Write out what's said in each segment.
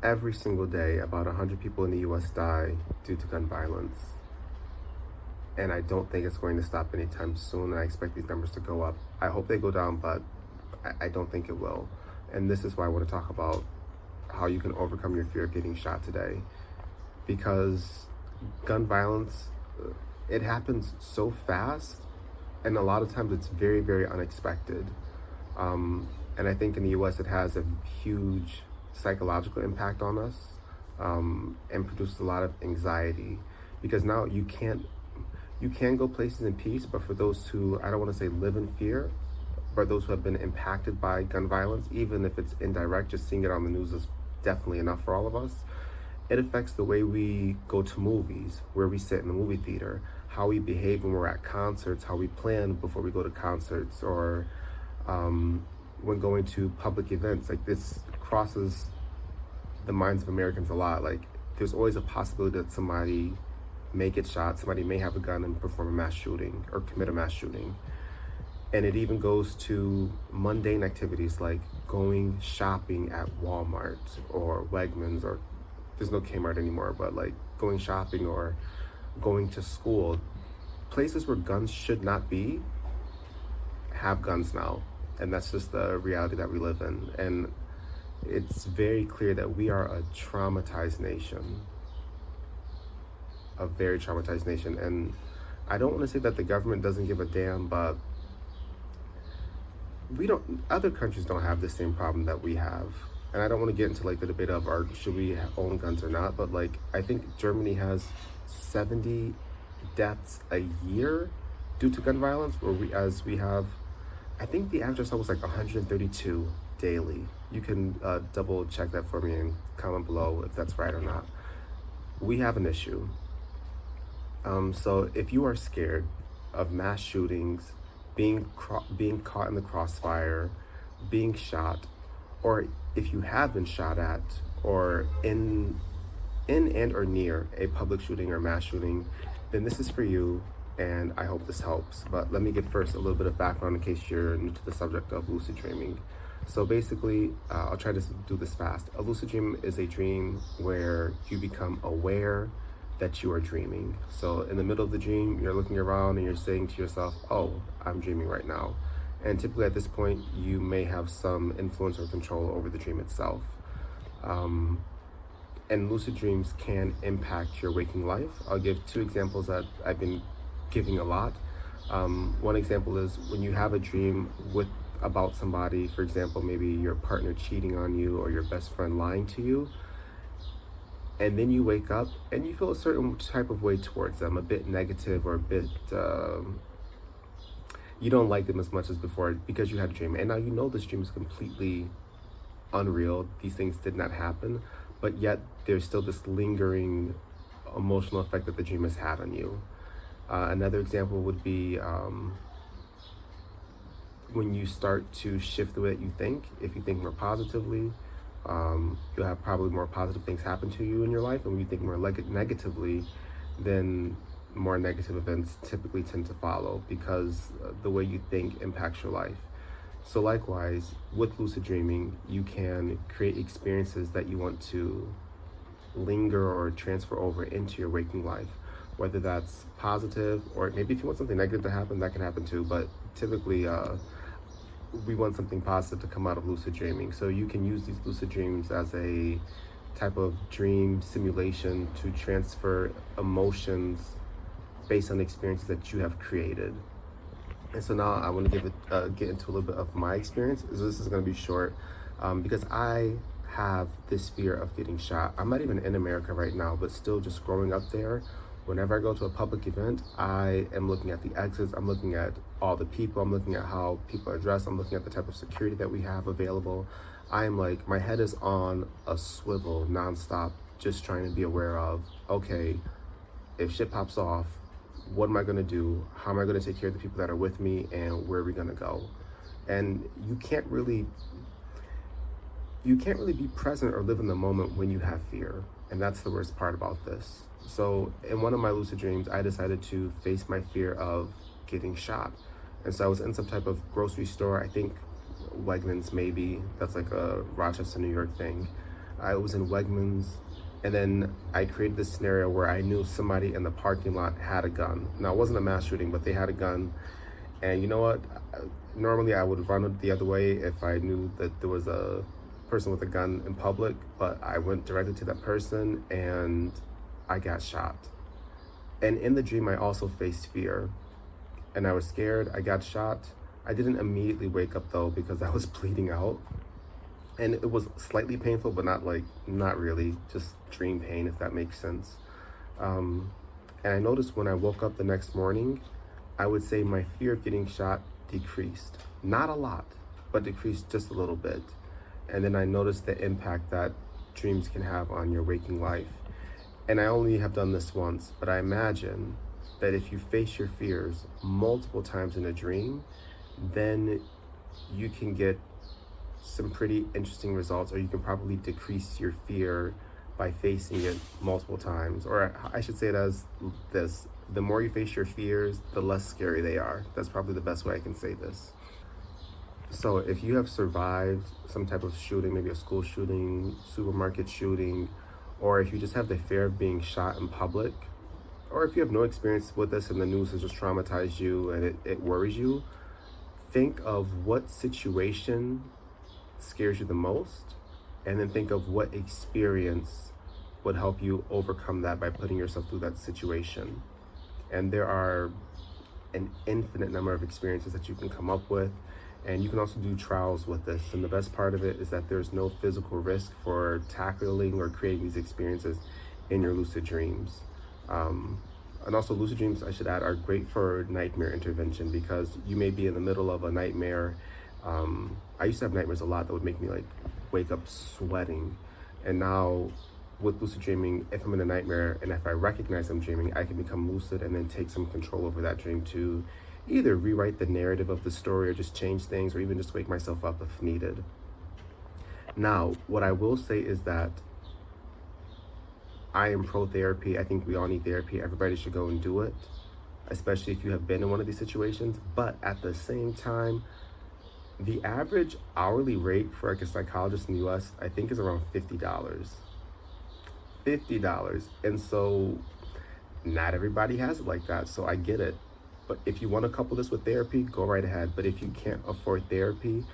every single day, about 100 people in the US die due to gun violence. And I don't think it's going to stop anytime soon. I expect these numbers to go up. I hope they go down, but I don't think it will. And this is why I want to talk about how you can overcome your fear of getting shot today. Because gun violence, it happens so fast, and a lot of times it's very, very unexpected. And I think in the US it has a huge psychological impact on us, and produces a lot of anxiety, because now you can go places in peace, but for those who, I don't want to say live in fear, but those who have been impacted by gun violence, even if it's indirect, just seeing it on the news is definitely enough for all of us. It affects the way we go to movies, where we sit in the movie theater, how we behave when we're at concerts, how we plan before we go to concerts, or when going to public events. Like, this crosses the minds of Americans a lot. Like, there's always a possibility that somebody may get shot, somebody may have a gun and perform a mass shooting or commit a mass shooting. And it even goes to mundane activities like going shopping at Walmart or Wegmans, or there's no Kmart anymore, but like going shopping or going to school. Places where guns should not be have guns now. And that's just the reality that we live in. And it's very clear that we are a traumatized nation. A very traumatized nation. And I don't want to say that the government doesn't give a damn, but other countries don't have the same problem that we have. And I don't want to get into like the debate of should we own guns or not, but like, I think Germany has 70 deaths a year due to gun violence, where we have, I think the average I saw was like 132 daily. You can double check that for me and comment below if that's right or not. We have an issue. So if you are scared of mass shootings, being caught in the crossfire, being shot, or if you have been shot at, or in and or near a public shooting or mass shooting, then this is for you, and I hope this helps. But let me give first a little bit of background in case you're new to the subject of lucid dreaming. So basically, I'll try to do this fast. A lucid dream is a dream where you become aware that you are dreaming. So in the middle of the dream, you're looking around and you're saying to yourself, oh, I'm dreaming right now. And typically at this point, you may have some influence or control over the dream itself. And lucid dreams can impact your waking life. I'll give two examples that I've been giving a lot. One example is when you have a dream about somebody, for example, maybe your partner cheating on you or your best friend lying to you, and then you wake up and you feel a certain type of way towards them, a bit negative, or a bit, you don't like them as much as before because you had a dream. And now you know this dream is completely unreal. These things did not happen, but yet there's still this lingering emotional effect that the dream has had on you. Another example would be when you start to shift the way that you think. If you think more positively, you'll have probably more positive things happen to you in your life. And when you think more negatively, then more negative events typically tend to follow, because the way you think impacts your life. So likewise, with lucid dreaming, you can create experiences that you want to linger or transfer over into your waking life, whether that's positive, or maybe if you want something negative to happen, that can happen too. But typically, we want something positive to come out of lucid dreaming. So you can use these lucid dreams as a type of dream simulation to transfer emotions based on experiences that you have created. And so now I want to get into a little bit of my experience. So this is going to be short, because I have this fear of getting shot. I'm not even in America right now, but still just growing up there, whenever I go to a public event, I am looking at the exits, I'm looking at all the people, I'm looking at how people are dressed, I'm looking at the type of security that we have available. I am like, my head is on a swivel nonstop, just trying to be aware of, okay, if shit pops off, what am I gonna do? How am I gonna take care of the people that are with me, and where are we gonna go? And you can't really be present or live in the moment when you have fear. And that's the worst part about this. So in one of my lucid dreams, I decided to face my fear of getting shot. And so I was in some type of grocery store, I think Wegmans maybe, that's like a Rochester, New York thing. I was in Wegmans, and then I created this scenario where I knew somebody in the parking lot had a gun. Now, it wasn't a mass shooting, but they had a gun. And you know what? Normally, I would run the other way if I knew that there was a person with a gun in public, but I went directly to that person and I got shot. And in the dream, I also faced fear. And I was scared. I got shot. I didn't immediately wake up though because I was bleeding out. And it was slightly painful, but not really, just dream pain, if that makes sense. And I noticed when I woke up the next morning, I would say my fear of getting shot decreased. Not a lot, but decreased just a little bit. And then I noticed the impact that dreams can have on your waking life. And I only have done this once, but I imagine that if you face your fears multiple times in a dream, then you can get some pretty interesting results, or you can probably decrease your fear by facing it multiple times. Or I should say it as this: the more you face your fears, the less scary they are. That's probably the best way I can say this. So if you have survived some type of shooting, maybe a school shooting, supermarket shooting, or if you just have the fear of being shot in public, or if you have no experience with this and the news has just traumatized you and it worries you, think of what situation scares you the most, and then think of what experience would help you overcome that by putting yourself through that situation. And there are an infinite number of experiences that you can come up with, and you can also do trials with this. And the best part of it is that there's no physical risk for tackling or creating these experiences in your lucid dreams. And also, lucid dreams, I should add, are great for nightmare intervention, because you may be in the middle of a nightmare. I used to have nightmares a lot that would make me wake up sweating. And now with lucid dreaming, if I'm in a nightmare and if I recognize I'm dreaming, I can become lucid and then take some control over that dream to either rewrite the narrative of the story or just change things, or even just wake myself up if needed. Now, what I will say is that I am pro therapy. I think we all need therapy. Everybody should go and do it, especially if you have been in one of these situations. But at the same time, the average hourly rate for a psychologist in the US, I think, is around $50. $50. And so not everybody has it like that. So I get it. But if you want to couple this with therapy, go right ahead. But if you can't afford therapy,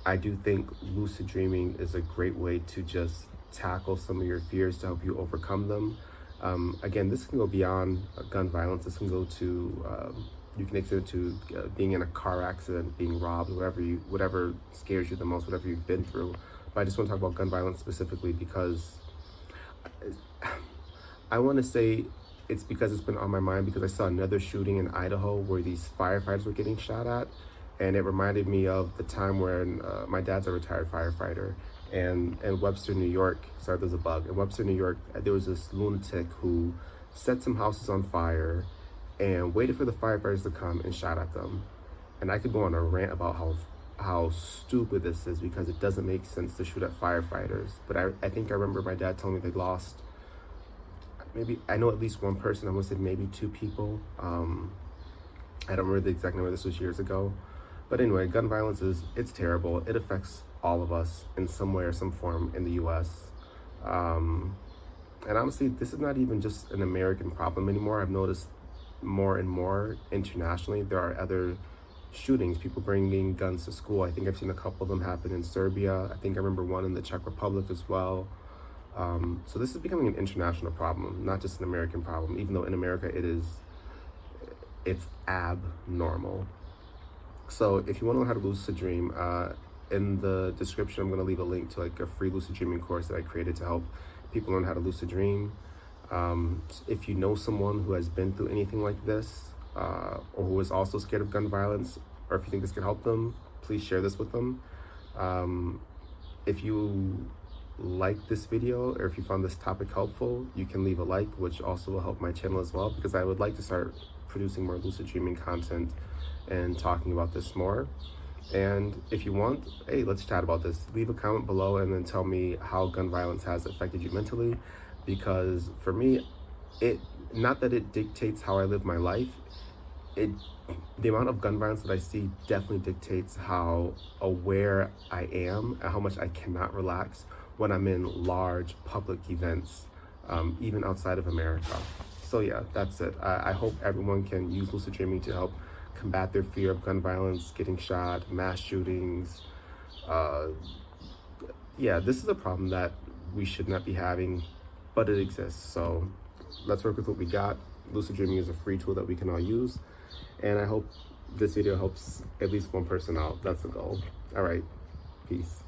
I do think lucid dreaming is a great way to just tackle some of your fears to help you overcome them. Again, this can go beyond gun violence. This can go to, you can extend it to being in a car accident, being robbed, whatever scares you the most, whatever you've been through. But I just want to talk about gun violence specifically because I want to say it's because it's been on my mind, because I saw another shooting in Idaho where these firefighters were getting shot at. And it reminded me of the time when my dad's a retired firefighter. And in Webster, New York, sorry, there's a bug. In Webster, New York, there was this lunatic who set some houses on fire and waited for the firefighters to come and shot at them. And I could go on a rant about how stupid this is, because it doesn't make sense to shoot at firefighters. But I think I remember my dad telling me they lost, maybe, I know at least one person, I want to say maybe two people. I don't remember the exact number, this was years ago. But anyway, gun violence it's terrible. It affects all of us in some way or some form in the US. And honestly, this is not even just an American problem anymore. I've noticed more and more internationally, there are other shootings, people bringing guns to school. I think I've seen a couple of them happen in Serbia. I think I remember one in the Czech Republic as well. So this is becoming an international problem, not just an American problem, even though in America it's abnormal. So if you want to learn how to lucid dream, in the description, I'm going to leave a link to a free lucid dreaming course that I created to help people learn how to lucid dream. If you know someone who has been through anything like this, or who is also scared of gun violence, or if you think this can help them, please share this with them. If you like this video, or if you found this topic helpful, you can leave a like, which also will help my channel as well, because I would like to start producing more lucid dreaming content and talking about this more. And if you want, hey, let's chat about this. Leave a comment below and then tell me how gun violence has affected you mentally, because for me, not that it dictates how I live my life, the amount of gun violence that I see definitely dictates how aware I am and how much I cannot relax when I'm in large public events, even outside of America. So yeah, that's it. I hope everyone can use lucid dreaming to help combat their fear of gun violence, getting shot, mass shootings. Yeah, this is a problem that we should not be having, but it exists. So let's work with what we got. Lucid dreaming is a free tool that we can all use. And I hope this video helps at least one person out. That's the goal. All right, peace.